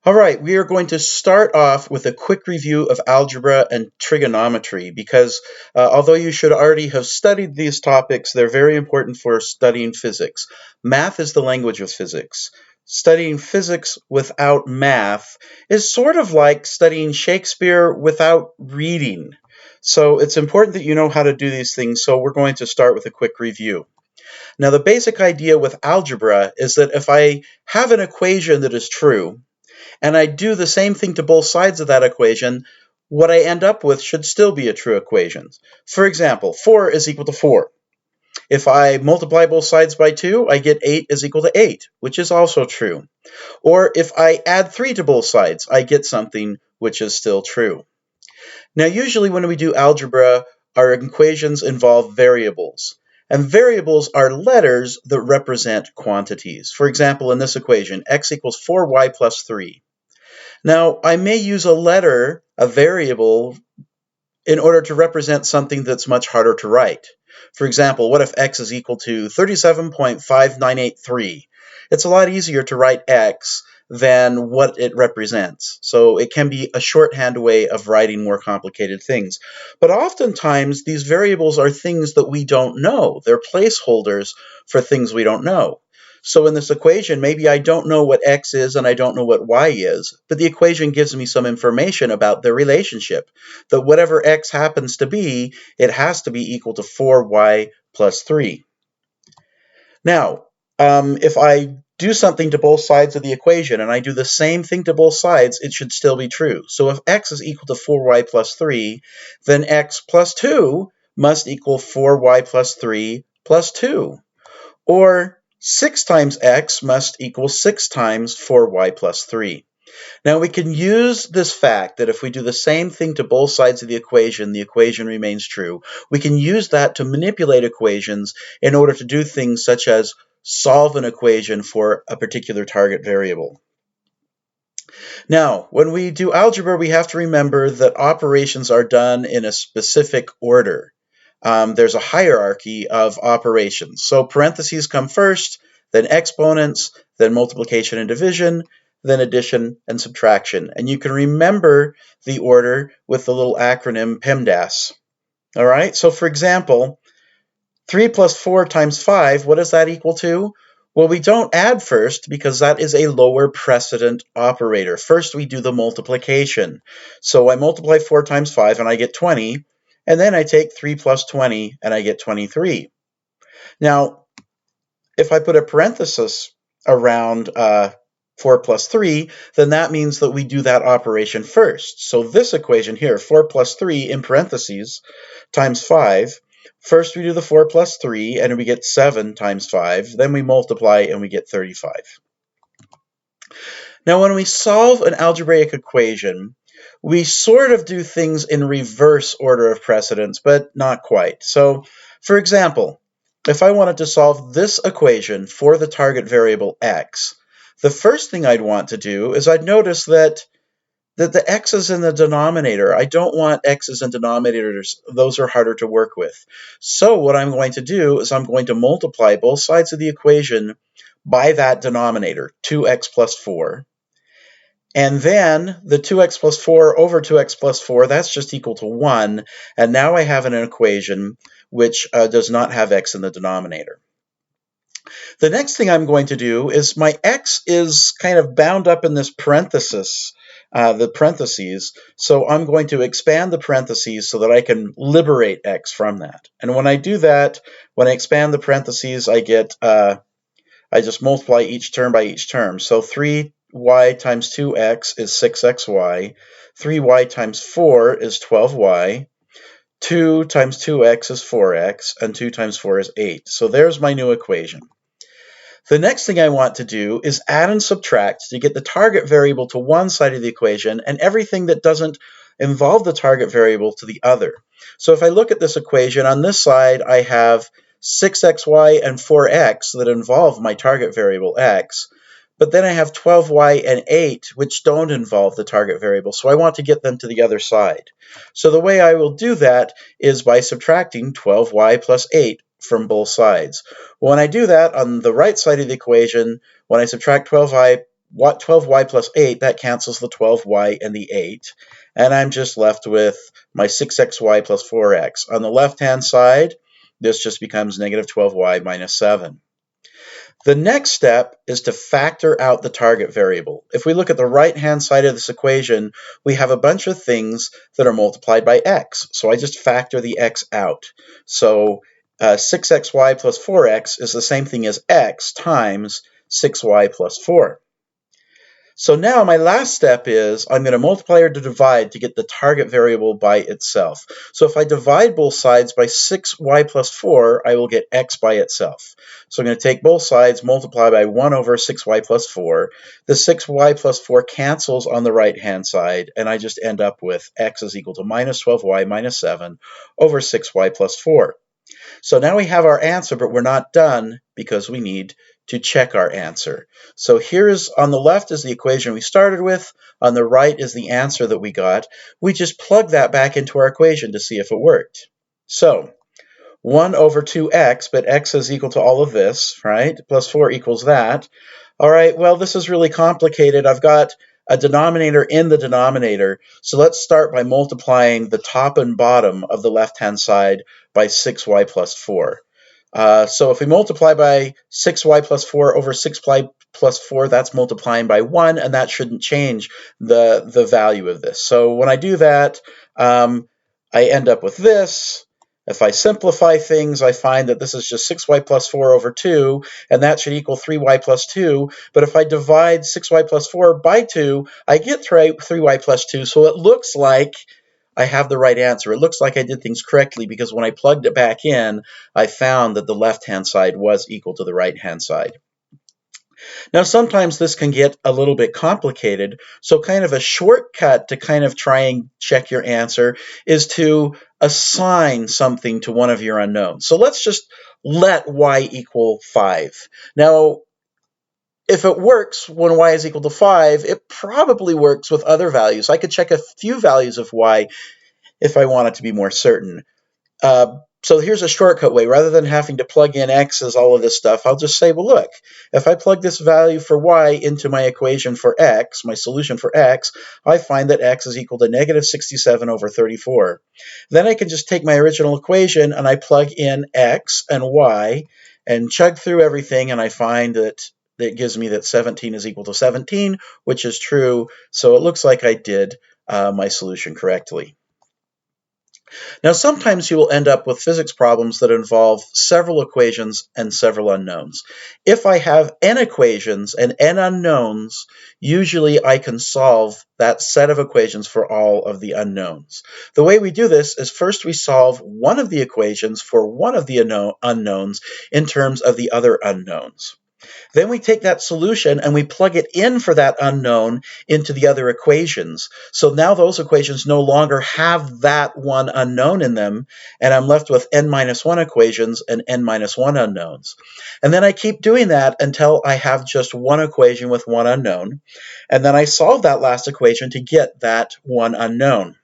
All right, we are going to start off with a quick review of algebra and trigonometry because although you should already have studied these topics, they're very important for studying physics. Math is the language of physics. Studying physics without math is sort of like studying Shakespeare without reading. So it's important that you know how to do these things, so we're going to start with a quick review. Now, the basic idea with algebra is that if I have an equation that is true, and I do the same thing to both sides of that equation, what I end up with should still be a true equation. For example, 4 is equal to 4. If I multiply both sides by 2, I get 8 is equal to 8, which is also true. Or if I add 3 to both sides, I get something which is still true. Now, usually when we do algebra, our equations involve variables. And variables are letters that represent quantities. For example, in this equation, x equals 4y plus 3. Now, I may use a letter, a variable, in order to represent something that's much harder to write. For example, what if x is equal to 37.5983? It's a lot easier to write x than what it represents. So it can be a shorthand way of writing more complicated things. But oftentimes, these variables are things that we don't know. They're placeholders for things we don't know. So in this equation, maybe I don't know what x is and I don't know what y is, but the equation gives me some information about the relationship, that whatever x happens to be, it has to be equal to 4y plus 3. Now, if I do something to both sides of the equation and I do the same thing to both sides, it should still be true. So if x is equal to 4y plus 3, then x plus 2 must equal 4y plus 3 plus 2. Or 6 times x must equal 6 times 4y plus 3. Now we can use this fact that if we do the same thing to both sides of the equation remains true. We can use that to manipulate equations in order to do things such as solve an equation for a particular target variable. Now, when we do algebra, we have to remember that operations are done in a specific order. There's a hierarchy of operations. So parentheses come first, then exponents, then multiplication and division, then addition and subtraction. And you can remember the order with the little acronym PEMDAS. All right, so for example, 3 plus 4 times 5, what does that equal to? Well, we don't add first because that is a lower precedent operator. First, we do the multiplication. So I multiply 4 times 5 and I get 20. And then I take 3 plus 20 and I get 23. Now, if I put a parenthesis around 4 plus 3, then that means that we do that operation first. So this equation here, 4 plus 3 in parentheses times 5, first we do the 4 plus 3 and we get 7 times 5, then we multiply and we get 35. Now when we solve an algebraic equation, we sort of do things in reverse order of precedence, but not quite. So, for example, if I wanted to solve this equation for the target variable x, the first thing I'd want to do is I'd notice that the x is in the denominator. I don't want x's in denominators. Those are harder to work with. So what I'm going to do is I'm going to multiply both sides of the equation by that denominator, 2x plus 4. And then the 2x plus 4 over 2x plus 4, that's just equal to 1. And now I have an equation which does not have x in the denominator. The next thing I'm going to do is my x is kind of bound up in this parenthesis, the parentheses. So I'm going to expand the parentheses so that I can liberate x from that. And when I do that, when I expand the parentheses, I get, I just multiply each term by each term. So 3y times 2x is 6xy, 3y times 4 is 12y, 2 times 2x is 4x, and 2 times 4 is 8. So there's my new equation. The next thing I want to do is add and subtract to get the target variable to one side of the equation and everything that doesn't involve the target variable to the other. So if I look at this equation, on this side I have 6xy and 4x that involve my target variable x, but then I have 12y and 8 which don't involve the target variable, so I want to get them to the other side. So the way I will do that is by subtracting 12y plus 8 from both sides. When I do that on the right side of the equation, when I subtract 12y 12y plus 8, that cancels the 12y and the 8. And I'm just left with my 6xy plus 4x. On the left-hand side, this just becomes negative 12y minus 7. The next step is to factor out the target variable. If we look at the right-hand side of this equation, we have a bunch of things that are multiplied by x. So I just factor the x out. So 6xy plus 4x is the same thing as x times 6y plus 4. So now my last step is I'm going to multiply or divide to get the target variable by itself. So if I divide both sides by 6y plus 4, I will get x by itself. So I'm going to take both sides, multiply by 1 over 6y plus 4. The 6y plus 4 cancels on the right-hand side, and I just end up with x is equal to minus 12y minus 7 over 6y plus 4. So now we have our answer, but we're not done because we need to check our answer. So here is, on the left is the equation we started with, on the right is the answer that we got. We just plug that back into our equation to see if it worked. So 1 over 2x, but x is equal to all of this, right? Plus 4 equals that. All right, well, this is really complicated. I've got a denominator in the denominator. So let's start by multiplying the top and bottom of the left-hand side by 6y plus 4. So if we multiply by 6y plus 4 over 6y plus 4, that's multiplying by 1, and that shouldn't change the value of this. So when I do that, I end up with this. If I simplify things, I find that this is just 6y plus 4 over 2, and that should equal 3y plus 2. But if I divide 6y plus 4 by 2, I get 3y plus 2, so it looks like I have the right answer. It looks like I did things correctly because when I plugged it back in, I found that the left-hand side was equal to the right-hand side. Now, sometimes this can get a little bit complicated, so kind of a shortcut to kind of try and check your answer is to assign something to one of your unknowns. So let's just let y equal 5. Now, if it works when y is equal to 5, it probably works with other values. I could check a few values of y if I want it to be more certain. So here's a shortcut way. Rather than having to plug in x's, all of this stuff, I'll just say, well, look, if I plug this value for y into my equation for x, my solution for x, I find that x is equal to negative 67 over 34. Then I can just take my original equation and I plug in x and y and chug through everything, and I find that it gives me that 17 is equal to 17, which is true. So it looks like I did my solution correctly. Now, sometimes you will end up with physics problems that involve several equations and several unknowns. If I have n equations and n unknowns, usually I can solve that set of equations for all of the unknowns. The way we do this is first we solve one of the equations for one of the unknowns in terms of the other unknowns. Then we take that solution and we plug it in for that unknown into the other equations. So now those equations no longer have that one unknown in them, and I'm left with n minus 1 equations and n minus 1 unknowns. And then I keep doing that until I have just one equation with one unknown, and then I solve that last equation to get that one unknown.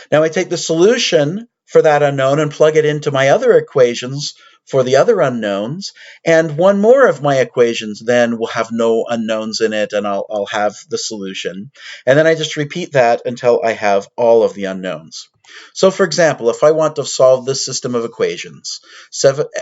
Now I take the solution for that unknown and plug it into my other equations for the other unknowns, and one more of my equations then will have no unknowns in it, and I'll have the solution. And then I just repeat that until I have all of the unknowns. So for example, if I want to solve this system of equations,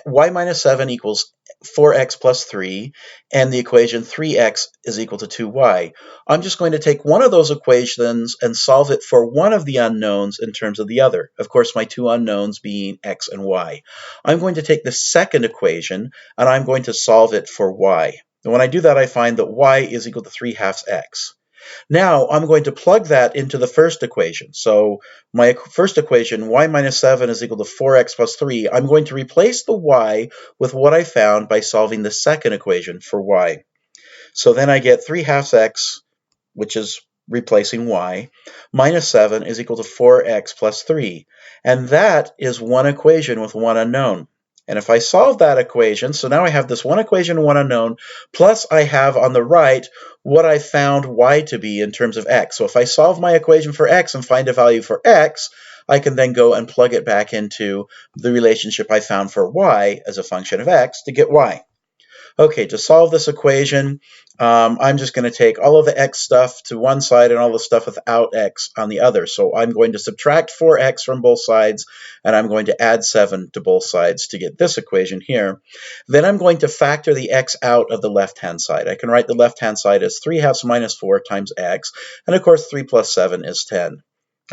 y minus 7 equals 4x plus 3, and the equation 3x is equal to 2y. I'm just going to take one of those equations and solve it for one of the unknowns in terms of the other. Of course, my two unknowns being x and y. I'm going to take the second equation, and I'm going to solve it for y. And when I do that, I find that y is equal to 3/2 x. Now, I'm going to plug that into the first equation. So my first equation, y minus 7 is equal to 4x plus 3. I'm going to replace the y with what I found by solving the second equation for y. So then I get 3/2 x, which is replacing y, minus 7 is equal to 4x plus 3. And that is one equation with one unknown. And if I solve that equation, so now I have this one equation and one unknown, plus I have on the right what I found y to be in terms of x. So if I solve my equation for x and find a value for x, I can then go and plug it back into the relationship I found for y as a function of x to get y. Okay, to solve this equation, I'm just going to take all of the x stuff to one side and all the stuff without x on the other. So I'm going to subtract 4x from both sides, and I'm going to add 7 to both sides to get this equation here. Then I'm going to factor the x out of the left-hand side. I can write the left-hand side as 3 halves minus 4 times x, and of course 3 plus 7 is 10.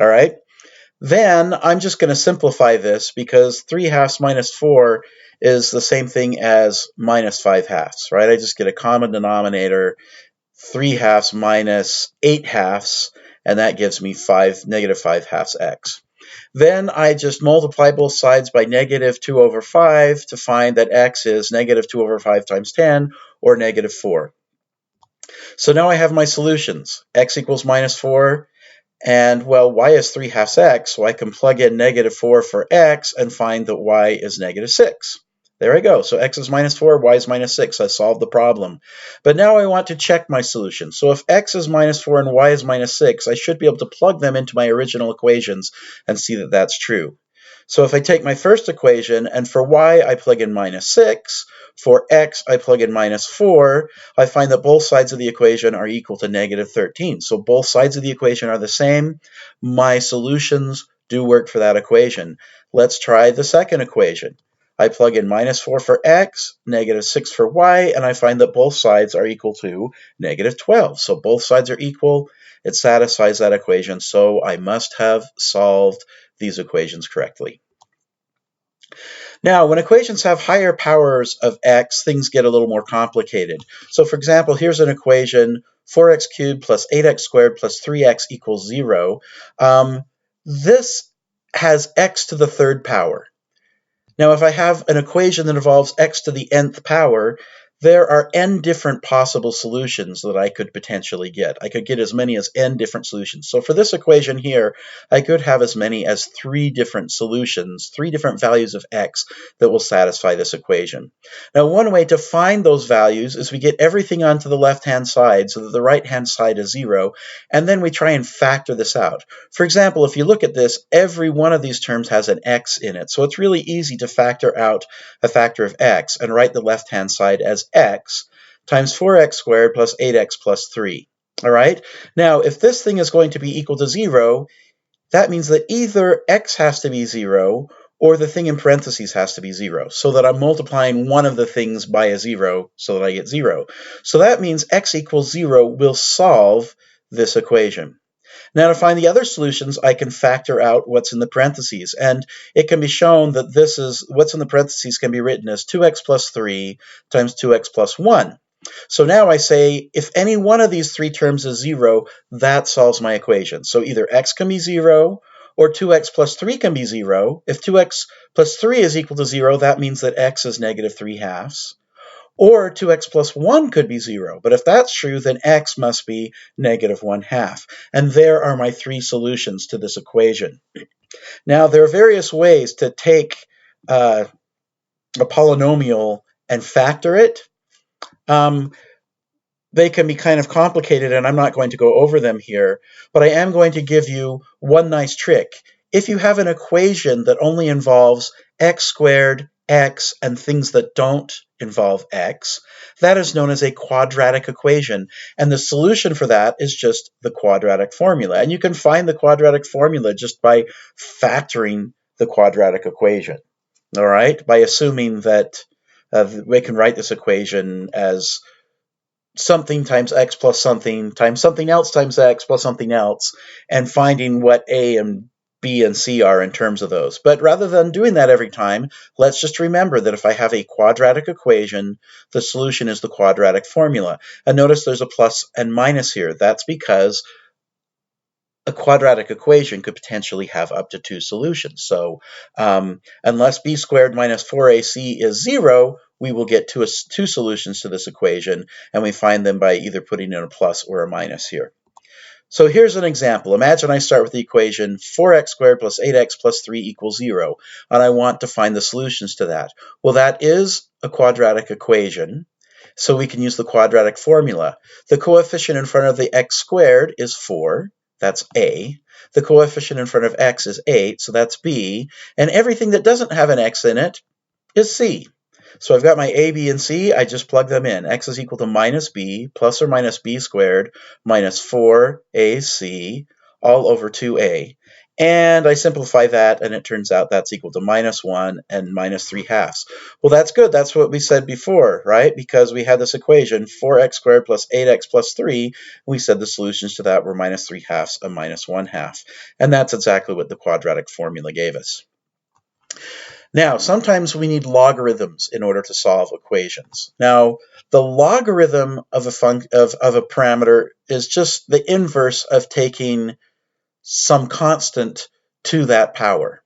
All right? Then I'm just going to simplify this because 3 halves minus 4 is the same thing as minus 5 halves, right? I just get a common denominator, 3 halves minus 8 halves, and that gives me negative 5 halves x. Then I just multiply both sides by negative 2 over 5 to find that x is negative 2 over 5 times 10, or negative 4. So now I have my solutions. X equals minus 4. And, well, y is 3 halves x, so I can plug in negative 4 for x and find that y is negative 6. There I go. So x is minus 4, y is minus 6. I solved the problem. But now I want to check my solution. So if x is minus 4 and y is minus 6, I should be able to plug them into my original equations and see that that's true. So if I take my first equation, and for y I plug in minus 6, for x I plug in minus 4, I find that both sides of the equation are equal to negative 13. So both sides of the equation are the same. My solutions do work for that equation. Let's try the second equation. I plug in minus 4 for x, negative 6 for y, and I find that both sides are equal to negative 12. So both sides are equal. It satisfies that equation, so I must have solved these equations correctly. Now, when equations have higher powers of x, things get a little more complicated. So for example, here's an equation, 4x cubed plus 8x squared plus 3x equals 0. This has x to the third power. Now, if I have an equation that involves x to the nth power, there are n different possible solutions that I could potentially get. I could get as many as n different solutions. So for this equation here, I could have as many as 3 different solutions, 3 different values of x that will satisfy this equation. Now, one way to find those values is we get everything onto the left-hand side so that the right-hand side is 0, and then we try and factor this out. For example, if you look at this, every one of these terms has an x in it, so it's really easy to factor out a factor of x and write the left-hand side as x times 4x squared plus 8x plus 3. All right? Now, if this thing is going to be equal to 0, that means that either x has to be 0 or the thing in parentheses has to be 0, so that I'm multiplying one of the things by a 0 so that I get 0. So that means x equals 0 will solve this equation. Now, to find the other solutions, I can factor out what's in the parentheses, and it can be shown that this is what's in the parentheses can be written as 2x plus 3 times 2x plus 1. So now I say if any one of these 3 terms is 0, that solves my equation. So either x can be 0 or 2x plus 3 can be 0. If 2x plus 3 is equal to 0, that means that x is negative 3 halves. Or 2x plus 1 could be 0. But if that's true, then x must be negative 1 half. And there are my 3 solutions to this equation. Now, there are various ways to take a polynomial and factor it. They can be kind of complicated, and I'm not going to go over them here, but I am going to give you one nice trick. If you have an equation that only involves x squared, x, and things that don't involve x, that is known as a quadratic equation, and the solution for that is just the quadratic formula. And you can find the quadratic formula just by factoring the quadratic equation, all right, by assuming that we can write this equation as something times x plus something else times x plus something else, and finding what a and b and c are in terms of those. But rather than doing that every time, let's just remember that if I have a quadratic equation, the solution is the quadratic formula. And notice there's a plus and minus here. That's because a quadratic equation could potentially have up to 2 solutions. So unless b squared minus 4ac is 0, we will get 2 solutions to this equation, and we find them by either putting in a plus or a minus here. So here's an example. Imagine I start with the equation 4x squared plus 8x plus 3 equals 0, and I want to find the solutions to that. Well, that is a quadratic equation, so we can use the quadratic formula. The coefficient in front of the x squared is 4. That's a. The coefficient in front of x is 8, so that's b. And everything that doesn't have an x in it is c. So I've got my a, b, and c. I just plug them in. X is equal to minus b plus or minus b squared minus 4ac all over 2a. And I simplify that, and it turns out that's equal to minus 1 and minus 3 halves. Well, that's good. That's what we said before, right? Because we had this equation, 4x squared plus 8x plus 3. We said the solutions to that were minus 3 halves and minus 1 half. And that's exactly what the quadratic formula gave us. Now, sometimes we need logarithms in order to solve equations. Now, the logarithm of a parameter is just the inverse of taking some constant to that power.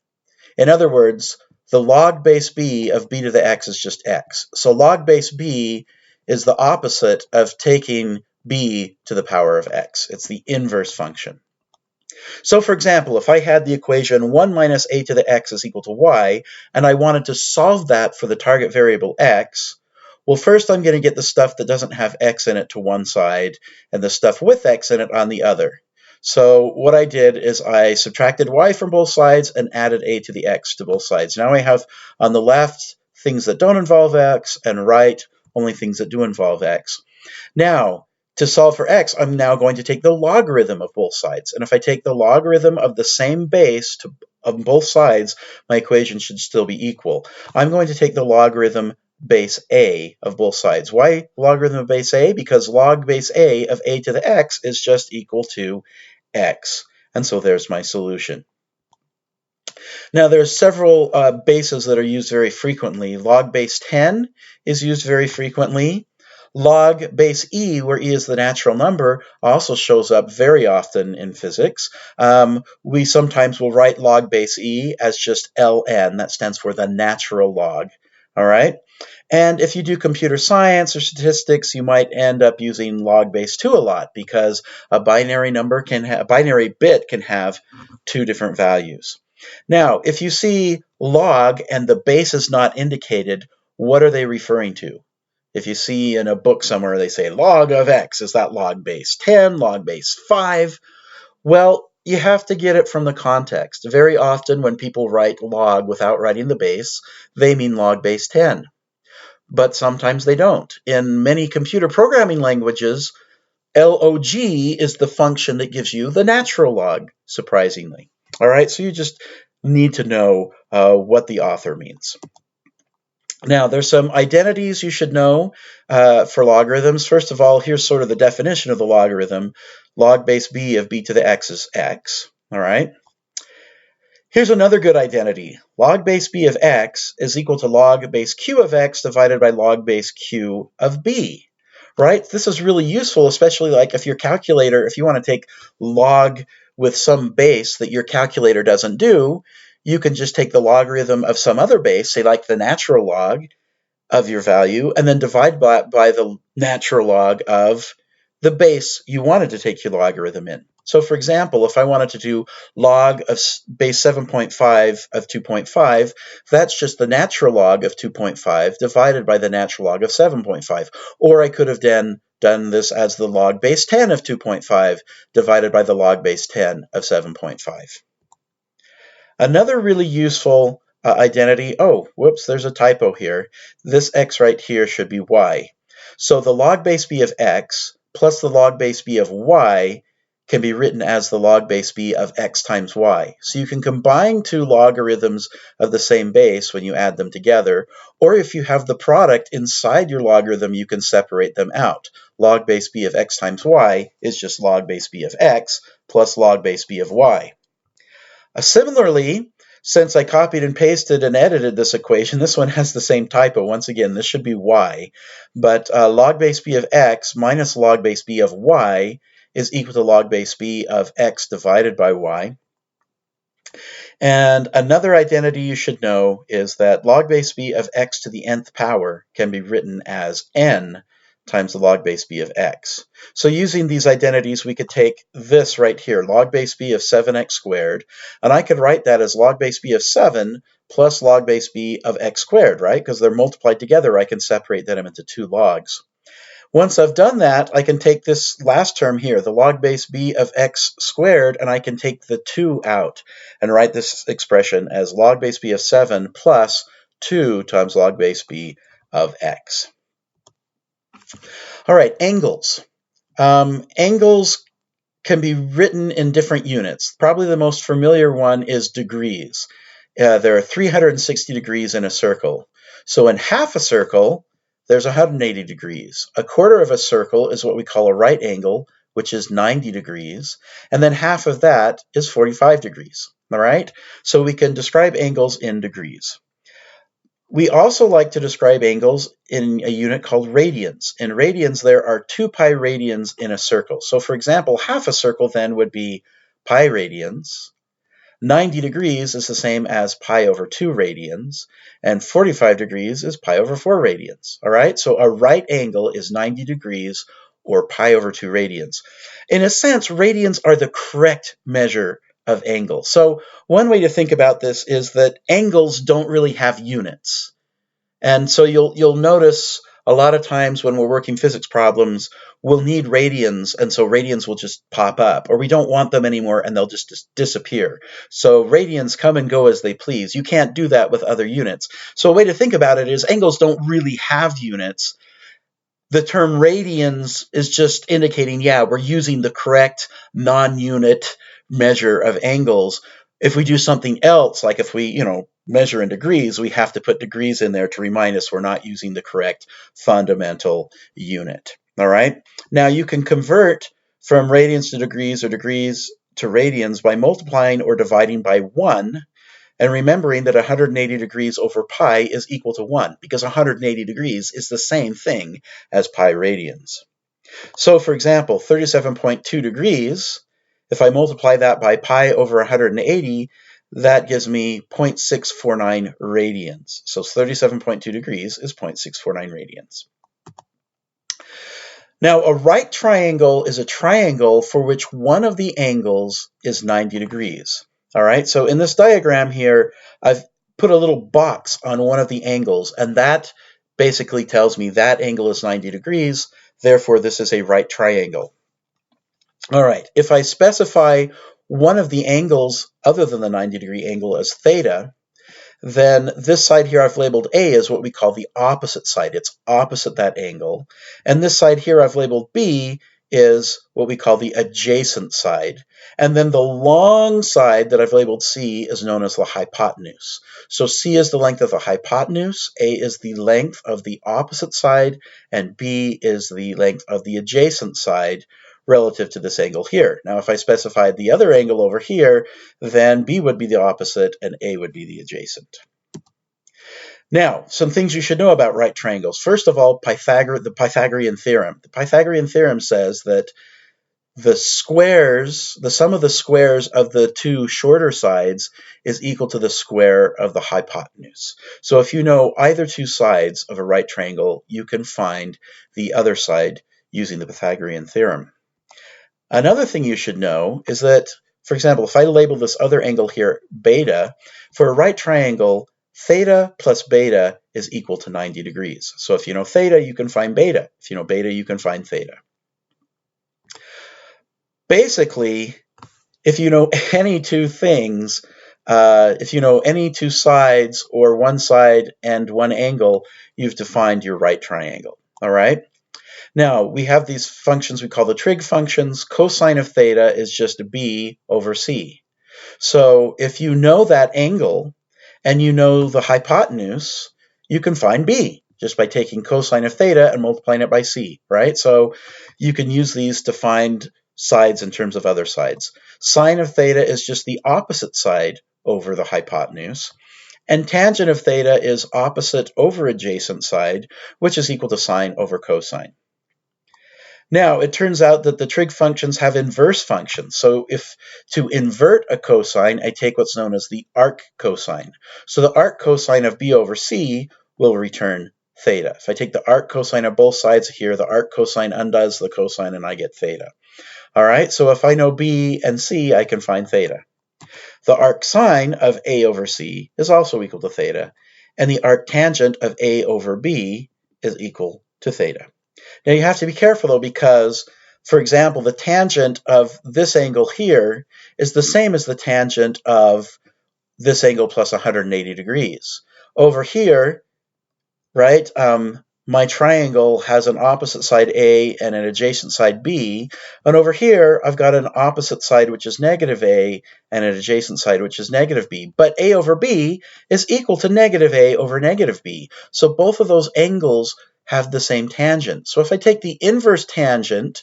In other words, the log base b of b to the x is just x. So log base b is the opposite of taking b to the power of x. It's the inverse function. So for example, if I had the equation 1 minus a to the x is equal to y, and I wanted to solve that for the target variable x, well, first I'm going to get the stuff that doesn't have x in it to one side, and the stuff with x in it on the other. So what I did is I subtracted y from both sides and added a to the x to both sides. Now I have on the left things that don't involve x, and right only things that do involve x. Now, to solve for x, I'm now going to take the logarithm of both sides. And if I take the logarithm of the same base on both sides, my equation should still be equal. I'm going to take the logarithm base a of both sides. Why logarithm of base a? Because log base a of a to the x is just equal to x. And so there's my solution. Now there's several bases that are used very frequently. Log base 10 is used very frequently. Log base e, where e is the natural number, also shows up very often in physics. We sometimes will write log base e as just ln. That stands for the natural log. All right. And if you do computer science or statistics, you might end up using log base 2 a lot, because a binary bit can have two different values. Now, if you see log and the base is not indicated, what are they referring to? If you see in a book somewhere they say log of x, is that log base 10, log base 5? Well, you have to get it from the context. Very often when people write log without writing the base, they mean log base 10. But sometimes they don't. In many computer programming languages, log is the function that gives you the natural log, surprisingly. All right, so you just need to know what the author means. Now, there's some identities you should know for logarithms. First of all, here's sort of the definition of the logarithm. Log base b of b to the x is x. All right. Here's another good identity. Log base b of x is equal to log base q of x divided by log base q of b. Right? This is really useful, especially like if you want to take log with some base that your calculator doesn't do, you can just take the logarithm of some other base, say like the natural log of your value, and then divide by the natural log of the base you wanted to take your logarithm in. So for example, if I wanted to do log of base 7.5 of 2.5, that's just the natural log of 2.5 divided by the natural log of 7.5. Or I could have done this as the log base 10 of 2.5 divided by the log base 10 of 7.5. Another really useful identity, there's a typo here. This x right here should be y. So the log base b of x plus the log base b of y can be written as the log base b of x times y. So you can combine two logarithms of the same base when you add them together, or if you have the product inside your logarithm, you can separate them out. Log base b of x times y is just log base b of x plus log base b of y. Similarly, since I copied and pasted and edited this equation, this one has the same typo. Once again, this should be y, but log base b of x minus log base b of y is equal to log base b of x divided by y. And another identity you should know is that log base b of x to the nth power can be written as n times the log base b of x. So using these identities, we could take this right here, log base b of 7x squared, and I could write that as log base b of 7 plus log base b of x squared, right? Because they're multiplied together, I can separate them into two logs. Once I've done that, I can take this last term here, the log base b of x squared, and I can take the 2 out and write this expression as log base b of 7 plus 2 times log base b of x. All right, angles. Angles can be written in different units. Probably the most familiar one is degrees. There are 360 degrees in a circle. So in half a circle, there's 180 degrees. A quarter of a circle is what we call a right angle, which is 90 degrees. And then half of that is 45 degrees. All right? So we can describe angles in degrees. We also like to describe angles in a unit called radians. In radians, there are 2 pi radians in a circle. So for example, half a circle then would be pi radians. 90 degrees is the same as pi over 2 radians, and 45 degrees is pi over 4 radians. All right, so a right angle is 90 degrees or pi over 2 radians. In a sense, radians are the correct measure of angle. So one way to think about this is that angles don't really have units. And so you'll notice a lot of times when we're working physics problems, we'll need radians, and so radians will just pop up, or we don't want them anymore and they'll just disappear. So radians come and go as they please. You can't do that with other units. So a way to think about it is angles don't really have units. The term radians is just indicating, yeah, we're using the correct non-unit measure of angles. If we do something else, like if we, measure in degrees, we have to put degrees in there to remind us we're not using the correct fundamental unit. All right? Now you can convert from radians to degrees or degrees to radians by multiplying or dividing by 1, and remembering that 180 degrees over pi is equal to 1, because 180 degrees is the same thing as pi radians. So for example, 37.2 degrees, if I multiply that by pi over 180, that gives me 0.649 radians. So 37.2 degrees is 0.649 radians. Now, a right triangle is a triangle for which one of the angles is 90 degrees. All right, so in this diagram here, I've put a little box on one of the angles, and that basically tells me that angle is 90 degrees, therefore this is a right triangle. All right, if I specify one of the angles other than the 90-degree angle as theta, then this side here I've labeled A as what we call the opposite side. It's opposite that angle. And this side here I've labeled B is what we call the adjacent side. And then the long side that I've labeled C is known as the hypotenuse. So C is the length of the hypotenuse, A is the length of the opposite side, and B is the length of the adjacent side relative to this angle here. Now, if I specified the other angle over here, then B would be the opposite and A would be the adjacent. Now, some things you should know about right triangles. First of all, the Pythagorean theorem. The Pythagorean theorem says that the sum of the squares of the two shorter sides is equal to the square of the hypotenuse. So if you know either two sides of a right triangle, you can find the other side using the Pythagorean theorem. Another thing you should know is that, for example, if I label this other angle here beta, for a right triangle, theta plus beta is equal to 90 degrees. So if you know theta, you can find beta. If you know beta, you can find theta. Basically, if you know any two things, if you know any two sides or one side and one angle, you've defined your right triangle. All right? Now, we have these functions we call the trig functions. Cosine of theta is just b over c. So if you know that angle and you know the hypotenuse, you can find b just by taking cosine of theta and multiplying it by c, right? So you can use these to find sides in terms of other sides. Sine of theta is just the opposite side over the hypotenuse. And tangent of theta is opposite over adjacent side, which is equal to sine over cosine. Now, it turns out that the trig functions have inverse functions. So if to invert a cosine, I take what's known as the arc cosine. So the arc cosine of b over c will return theta. If I take the arc cosine of both sides here, the arc cosine undoes the cosine and I get theta. All right, so if I know b and c, I can find theta. The arc sine of a over c is also equal to theta, and the arc tangent of a over b is equal to theta. Now you have to be careful though, because, for example, the tangent of this angle here is the same as the tangent of this angle plus 180 degrees. Over here, right? My triangle has an opposite side A and an adjacent side B. And over here, I've got an opposite side, which is negative A, and an adjacent side, which is negative B. But A over B is equal to negative A over negative B. So both of those angles have the same tangent. So if I take the inverse tangent,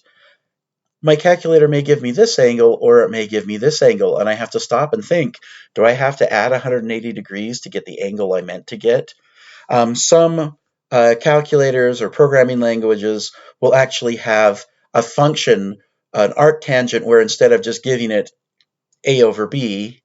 my calculator may give me this angle or it may give me this angle. And I have to stop and think, do I have to add 180 degrees to get the angle I meant to get? Some calculators or programming languages will actually have a function, an arctangent, where instead of just giving it a over b,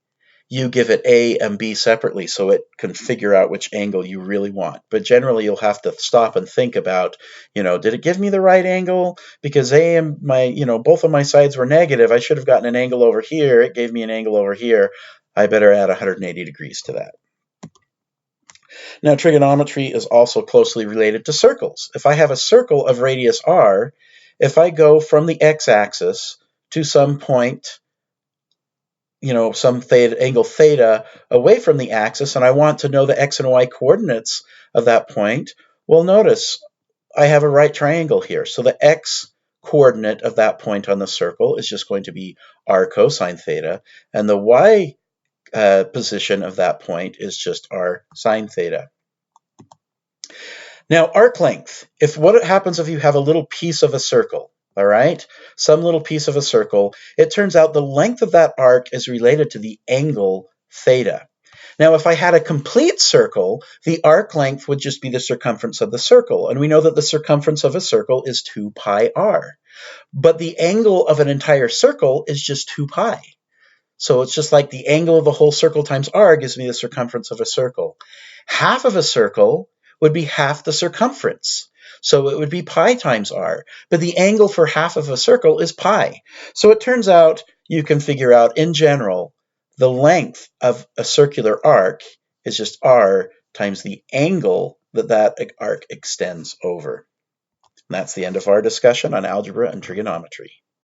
you give it a and b separately so it can figure out which angle you really want. But generally, you'll have to stop and think about, did it give me the right angle? Because a and my, both of my sides were negative. I should have gotten an angle over here. It gave me an angle over here. I better add 180 degrees to that. Now, trigonometry is also closely related to circles. If I have a circle of radius r, if I go from the x-axis to some point, some angle theta away from the axis, and I want to know the x and y coordinates of that point, well, notice I have a right triangle here. So the x coordinate of that point on the circle is just going to be r cosine theta, and the y position of that point is just r sine theta. Now, arc length. What happens if you have a little piece of a circle, all right? Some little piece of a circle. It turns out the length of that arc is related to the angle theta. Now, if I had a complete circle, the arc length would just be the circumference of the circle. And we know that the circumference of a circle is 2 pi r. But the angle of an entire circle is just 2 pi. So it's just like the angle of the whole circle times r gives me the circumference of a circle. Half of a circle would be half the circumference. So it would be pi times r. But the angle for half of a circle is pi. So it turns out you can figure out, in general, the length of a circular arc is just r times the angle that arc extends over. And that's the end of our discussion on algebra and trigonometry.